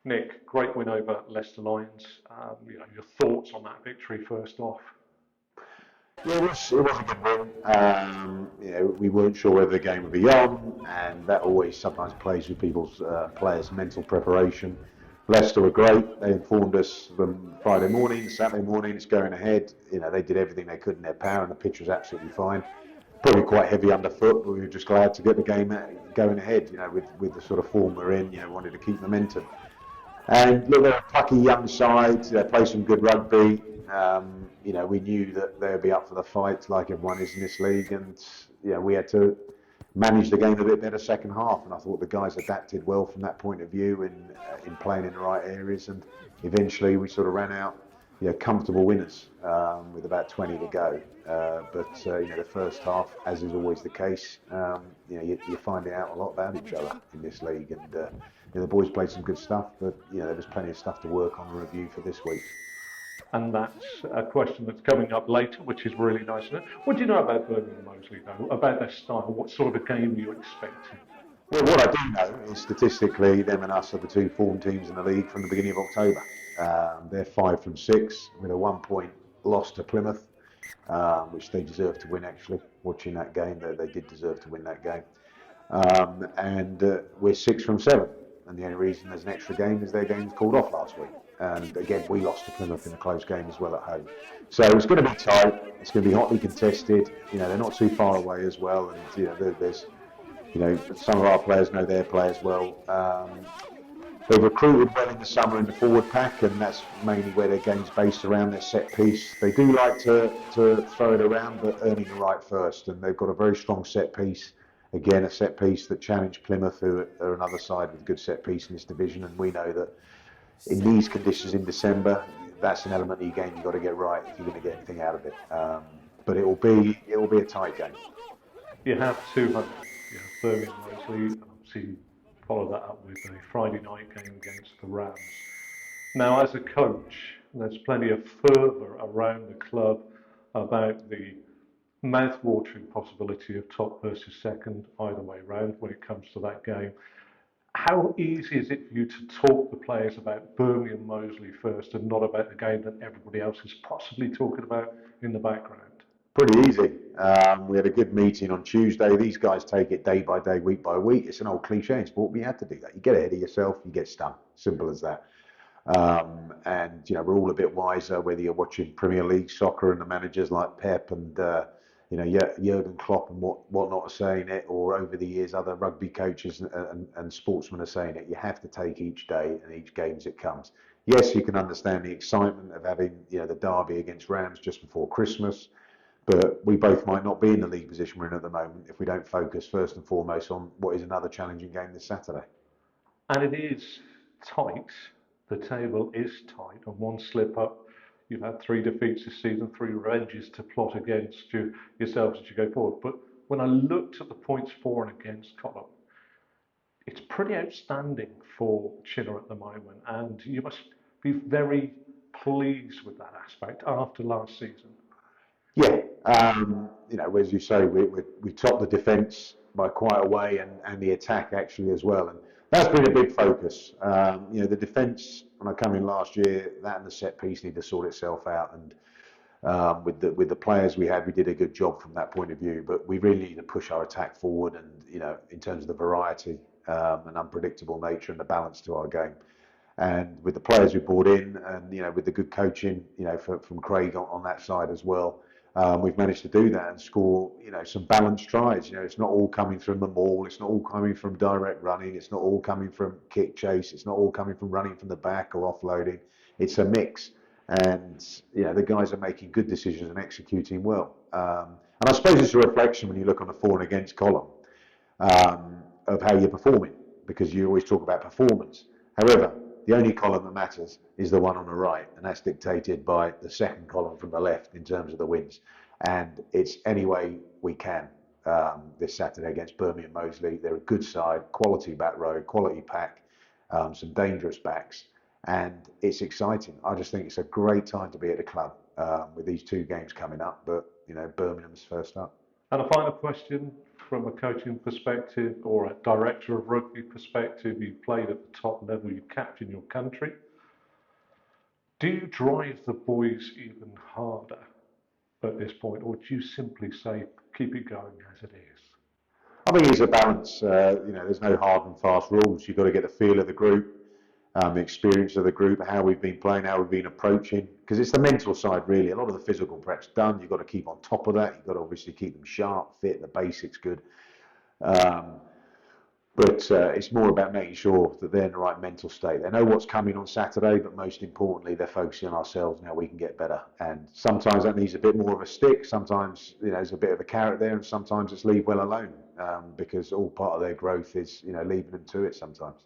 Nick, great win over Leicester Lions. Your thoughts on that victory first off? Yeah, it was a good win. We weren't sure whether the game would be on, and that always sometimes plays with people's players' mental preparation. Leicester were great. They informed us from Friday morning, Saturday morning, it's going ahead. They did everything they could in their power, and the pitch was absolutely fine. Probably quite heavy underfoot, but we were just glad to get the game going ahead. With the sort of form we're in, wanted to keep momentum. And look, they're a plucky young side. They play some good rugby. We knew that they'd be up for the fight, like everyone is in this league, and we had to manage the game a bit better second half. And I thought the guys adapted well from that point of view in playing in the right areas. And eventually, we sort of ran out, comfortable winners with about 20 to go. But the first half, as is always the case, you're finding out a lot about each other in this league, and the boys played some good stuff, but there was plenty of stuff to work on and review for this week. And that's a question that's coming up later, which is really nice. What do you know about Birmingham Moseley, though? About their style? What sort of a game are you expecting? Well, what I do know is statistically, them and us are the two form teams in the league from the beginning of October. They're 5 from 6 with a 1 point loss to Plymouth, which they deserved to win actually. Watching that game, they did deserve to win that game. And we're 6 from 7. And the only reason there's an extra game is their game was called off last week. And again, we lost to Plymouth in a close game as well at home. So it's going to be tight. It's going to be hotly contested. They're not too far away as well. And there's some of our players know their players well. They've recruited well in the summer in the forward pack, and that's mainly where their game's based around their set piece. They do like to throw it around, but earning the right first. And they've got a very strong set piece. Again, a set piece that challenged Plymouth, who are another side with a good set piece in this division. And we know that in these conditions in December, that's an element of your game you've got to get right if you're going to get anything out of it. But it will be a tight game. You have 200. Birmingham Moseley, obviously follow that up with a Friday night game against the Rams. Now, as a coach, there's plenty of fervour around the club about the mouth-watering possibility of top versus second, either way round when it comes to that game. How easy is it for you to talk the players about Birmingham Moseley first and not about the game that everybody else is possibly talking about in the background? Pretty easy. We had a good meeting on Tuesday. These guys take it day by day, week by week. It's an old cliche in sport, but you have to do that. You get ahead of yourself, you get stung. Simple as that. And we're all a bit wiser, whether you're watching Premier League soccer and the managers like Pep and Jurgen Klopp and whatnot are saying it, or over the years other rugby coaches and sportsmen are saying it. You have to take each day and each game as it comes. Yes, you can understand the excitement of having the derby against Rams just before Christmas, but we both might not be in the league position we're in at the moment if we don't focus first and foremost on what is another challenging game this Saturday. And it is tight. The table is tight. And one slip up, you've had 3 defeats this season, 3 revenges to plot against yourselves as you go forward. But when I looked at the points for and against column, it's pretty outstanding for Chinnor at the moment. And you must be very pleased with that aspect after last season. Yeah, as you say, we topped the defence by quite a way, and the attack actually as well, and that's been a big focus. The defence when I come in last year, that and the set piece need to sort itself out, and with the players we had, we did a good job from that point of view. But we really need to push our attack forward, and in terms of the variety and unpredictable nature and the balance to our game. And with the players we brought in, and with the good coaching, from Craig on that side as well. We've managed to do that and score, some balanced tries. It's not all coming from the maul. It's not all coming from direct running. It's not all coming from kick chase. It's not all coming from running from the back or offloading. It's a mix. And, the guys are making good decisions and executing well. And I suppose it's a reflection when you look on the for and against column of how you're performing, because you always talk about performance. However, the only column that matters is the one on the right, and that's dictated by the second column from the left in terms of the wins. And it's any way we can this Saturday against Birmingham Moseley. They're a good side, quality back row, quality pack, some dangerous backs, and it's exciting. I just think it's a great time to be at the club with these 2 games coming up, but Birmingham's first up. And a final question from a coaching perspective or a director of rugby perspective, you've played at the top level, you've captained your country. Do you drive the boys even harder at this point, or do you simply say, keep it going as it is? I think it's a balance. There's no hard and fast rules. You've got to get the feel of the group, the experience of the group, how we've been playing, how we've been approaching. Because it's the mental side, really. A lot of the physical prep's done. You've got to keep on top of that. You've got to obviously keep them sharp, fit, the basics good. But it's more about making sure that they're in the right mental state. They know what's coming on Saturday, but most importantly, they're focusing on ourselves and how we can get better. And sometimes that needs a bit more of a stick. Sometimes, there's a bit of a carrot there, and sometimes it's leave well alone, because all part of their growth is, leaving them to it sometimes.